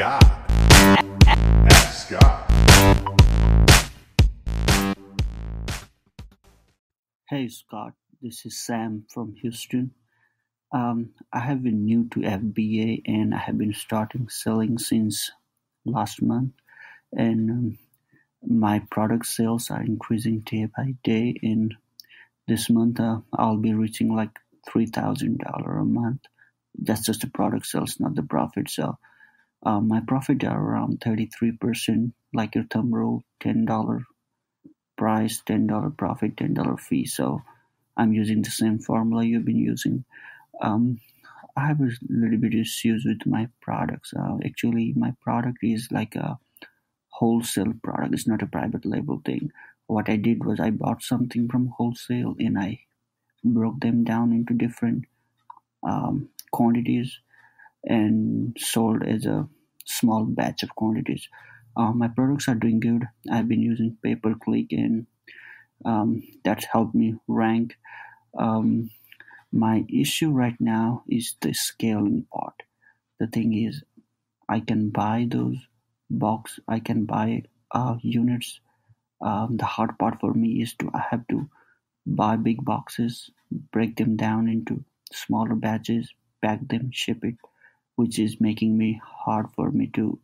God. Ask God. Hey Scott, this is Sam from Houston. I have been new to FBA and I have been starting selling since last month, and my product sales are increasing day by day. And this month, I'll be reaching like $3,000 a month. That's just the product sales, not the profit. So my profit are around 33%, like your thumb rule, $10 price, $10 profit, $10 fee. So I'm using the same formula you've been using. I have a little bit issues with my products. Actually, my product is like a wholesale product. It's not a private label thing. What I did was I bought something from wholesale and I broke them down into different quantities and sold as a small batch of quantities. My products are doing good. I've been using pay-per-click and that's helped me rank. My issue right now is the scaling part. The thing is, I can buy those I can buy units. The hard part for me is I have to buy big boxes, break them down into smaller batches, pack them, ship it, which is making me hard for me to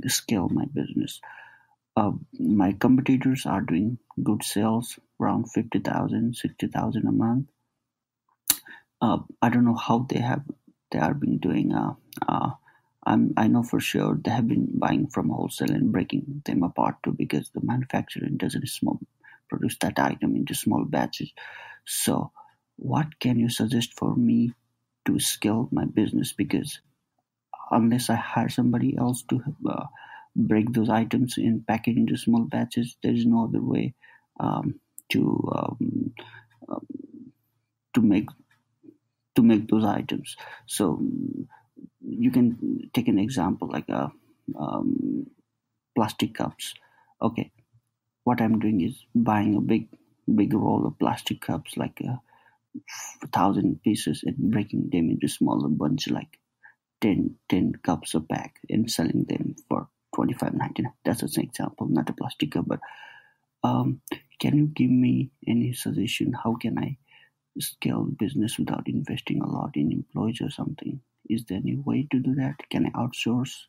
scale my business. My competitors are doing good sales, around 50,000, 60,000 a month. I don't know how they are been doing. I know for sure they have been buying from wholesale and breaking them apart too, because the manufacturer doesn't produce that item into small batches. So, what can you suggest for me to scale my business? Because unless I hire somebody else to break those items and pack it into small batches, there is no other way to make those items. So you can take an example like plastic cups. Okay, what I'm doing is buying a big roll of plastic cups, like 1,000 pieces, and breaking them into smaller bunch, like 10 cups a pack, and selling them for $25.99. That's an example, not a plastic cup. But can you give me any suggestion? How can I scale the business without investing a lot in employees or something? Is there any way to do that? Can I outsource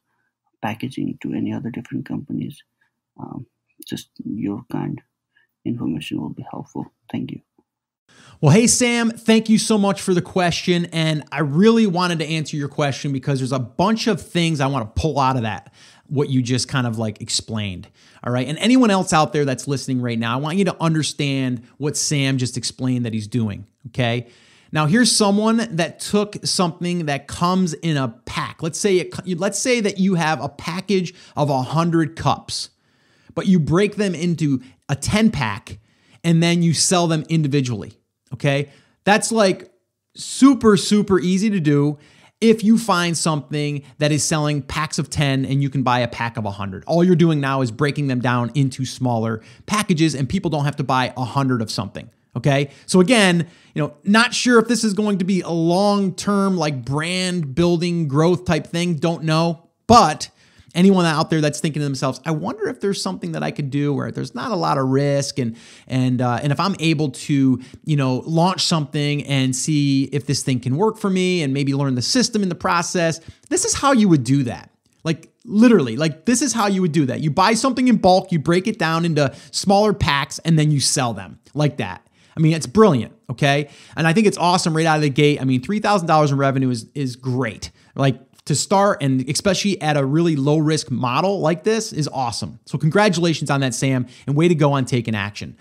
packaging to any other different companies? Just your kind information will be helpful. Thank you. Well, hey, Sam, thank you so much for the question. And I really wanted to answer your question because there's a bunch of things I want to pull out of that, what you just kind of like explained. All right. And anyone else out there that's listening right now, I want you to understand what Sam just explained that he's doing. Okay. Now, here's someone that took something that comes in a pack. Let's say that you have a package of 100 cups, but you break them into a 10 pack and then you sell them individually. Okay. That's like super, super easy to do if you find something that is selling packs of 10 and you can buy a pack of 100. All you're doing now is breaking them down into smaller packages and people don't have to buy 100 of something. Okay. So again, not sure if this is going to be a long-term like brand building growth type thing. Don't know. But anyone out there that's thinking to themselves, I wonder if there's something that I could do where there's not a lot of risk and if I'm able to, launch something and see if this thing can work for me and maybe learn the system in the process. This is how you would do that. Like literally, like this is how you would do that. You buy something in bulk, you break it down into smaller packs, and then you sell them like that. I mean, it's brilliant. Okay. And I think it's awesome right out of the gate. I mean, $3,000 in revenue is great. Like, to start, and especially at a really low risk model like this, is awesome. So congratulations on that, Sam, and way to go on taking action.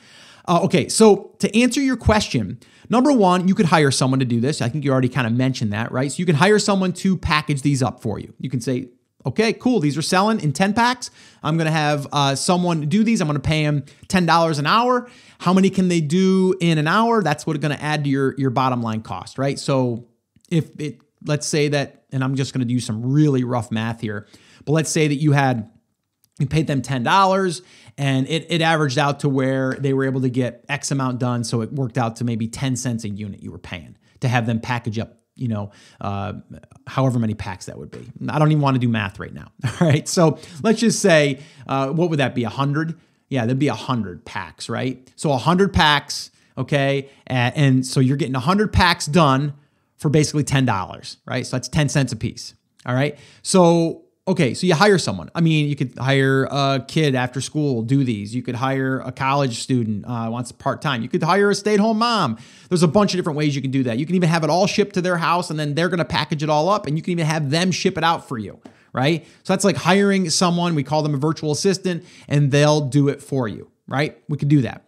Okay, so to answer your question, number one, you could hire someone to do this. I think you already kind of mentioned that, right? So you can hire someone to package these up for you. You can say, okay, cool, these are selling in 10 packs. I'm going to have someone do these. I'm going to pay them $10 an hour. How many can they do in an hour? That's what it's going to add to your bottom line cost, right? So let's say that, and I'm just going to do some really rough math here, but let's say that you paid them $10 and it averaged out to where they were able to get X amount done. So it worked out to maybe 10 cents a unit you were paying to have them package up however many packs that would be. I don't even want to do math right now. All right. So let's just say, what would that be? 100? Yeah, there'd be 100 packs, right? So 100 packs. Okay. And so you're getting 100 packs done for basically $10, right? So that's 10 cents a piece. All right. So, okay. So you hire someone. I mean, you could hire a kid after school, do these. You could hire a college student, wants part-time. You could hire a stay-at-home mom. There's a bunch of different ways you can do that. You can even have it all shipped to their house and then they're going to package it all up and you can even have them ship it out for you, right? So that's like hiring someone. We call them a virtual assistant and they'll do it for you, right? We could do that.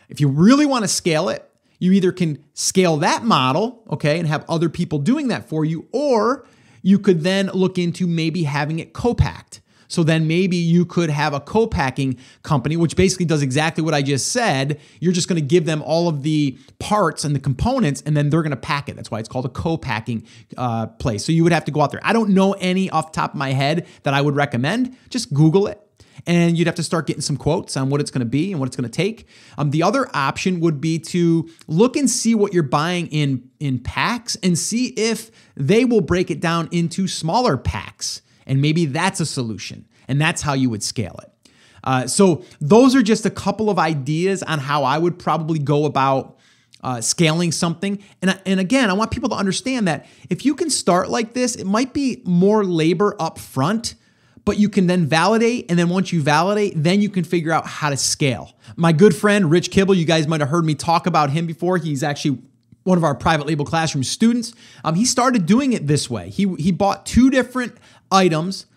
If you really want to scale it, you either can scale that model, okay, and have other people doing that for you, or you could then look into maybe having it co-packed. So then maybe you could have a co-packing company, which basically does exactly what I just said. You're just going to give them all of the parts and the components, and then they're going to pack it. That's why it's called a co-packing place. So you would have to go out there. I don't know any off the top of my head that I would recommend. Just Google it. And you'd have to start getting some quotes on what it's going to be and what it's going to take. The other option would be to look and see what you're buying in packs and see if they will break it down into smaller packs. And maybe that's a solution. And that's how you would scale it. So those are just a couple of ideas on how I would probably go about scaling something. And again, I want people to understand that if you can start like this, it might be more labor up front, but you can then validate. And then once you validate, then you can figure out how to scale. My good friend, Rich Kibble, you guys might have heard me talk about him before. He's actually one of our private label classroom students. He started doing it this way. He bought 2 different items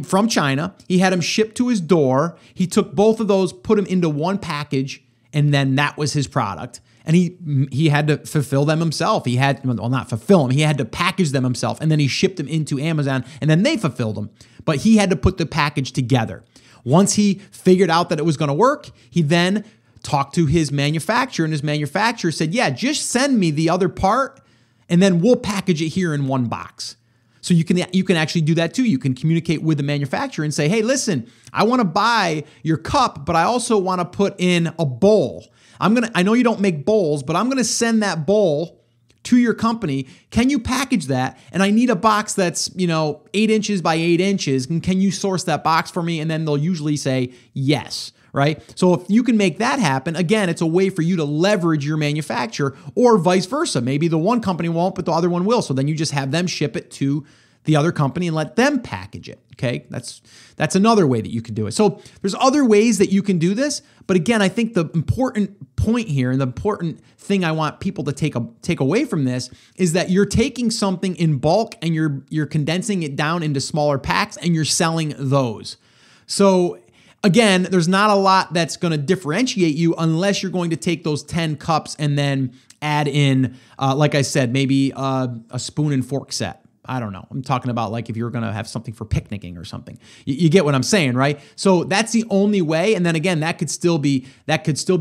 from China. He had them shipped to his door. He took both of those, put them into one package, and then that was his product. And he had to fulfill them himself. He had, well, not fulfill them. He had to package them himself. And then he shipped them into Amazon and then they fulfilled them. But he had to put the package together. Once he figured out that it was going to work, he then talked to his manufacturer and his manufacturer said, yeah, just send me the other part and then we'll package it here in one box. So you can actually do that too. You can communicate with the manufacturer and say, hey, listen, I want to buy your cup, but I also want to put in a bowl. I know you don't make bowls, but I'm going to send that bowl to your company. Can you package that? And I need a box that's, 8 inches by 8 inches. And can you source that box for me? And then they'll usually say yes, right? So if you can make that happen, again, it's a way for you to leverage your manufacturer or vice versa. Maybe the one company won't, but the other one will. So then you just have them ship it to the other company and let them package it. Okay. That's another way that you can do it. So there's other ways that you can do this. But again, I think the important point here and the important thing I want people to take away from this is that you're taking something in bulk and you're condensing it down into smaller packs and you're selling those. So again, there's not a lot that's going to differentiate you unless you're going to take those 10 cups and then add in, like I said, maybe a spoon and fork set. I don't know. I'm talking about like if you're going to have something for picnicking or something. You get what I'm saying, right? So that's the only way. And then again, that could still be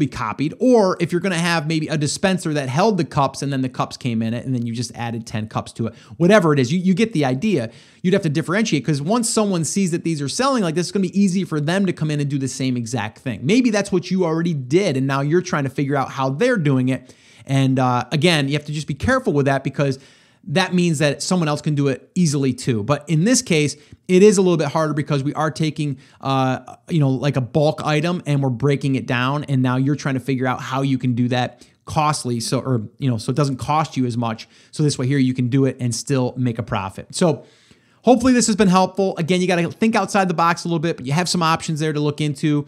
copied. Or if you're going to have maybe a dispenser that held the cups and then the cups came in it and then you just added 10 cups to it. Whatever it is, you get the idea. You'd have to differentiate because once someone sees that these are selling like this, it's going to be easy for them to come in and do the same exact thing. Maybe that's what you already did and now you're trying to figure out how they're doing it. And again, you have to just be careful with that because that means that someone else can do it easily too. But in this case, it is a little bit harder because we are taking, like a bulk item and we're breaking it down. And now you're trying to figure out how you can do that costly. So it doesn't cost you as much. So this way here, you can do it and still make a profit. So hopefully this has been helpful. Again, you got to think outside the box a little bit, but you have some options there to look into.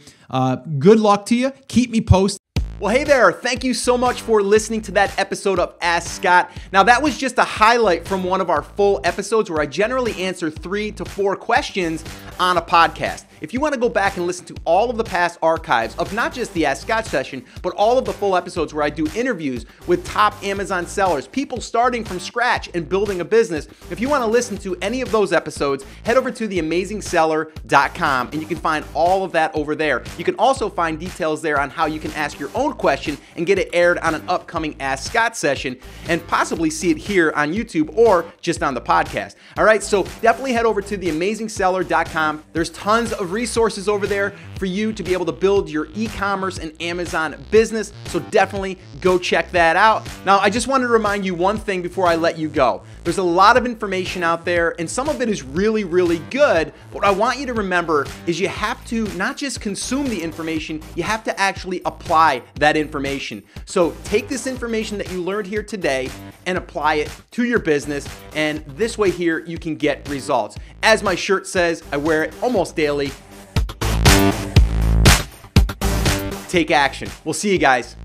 Good luck to you. Keep me posted. Well, hey there. Thank you so much for listening to that episode of Ask Scott. Now, that was just a highlight from one of our full episodes where I generally answer 3 to 4 questions on a podcast. If you want to go back and listen to all of the past archives of not just the Ask Scott session, but all of the full episodes where I do interviews with top Amazon sellers, people starting from scratch and building a business, if you want to listen to any of those episodes, head over to theamazingseller.com and you can find all of that over there. You can also find details there on how you can ask your own question and get it aired on an upcoming Ask Scott session and possibly see it here on YouTube or just on the podcast. All right, so definitely head over to theamazingseller.com ECOMMERCE.com. There's tons of resources over there for you to be able to build your e-commerce and Amazon business, so definitely go check that out. Now, I just wanted to remind you one thing before I let you go. There's a lot of information out there, and some of it is really, really good. What I want you to remember is you have to not just consume the information, you have to actually apply that information. So take this information that you learned here today and apply it to your business, and this way here you can get results. As my shirt says, I wear it almost daily. Take action. We'll see you guys.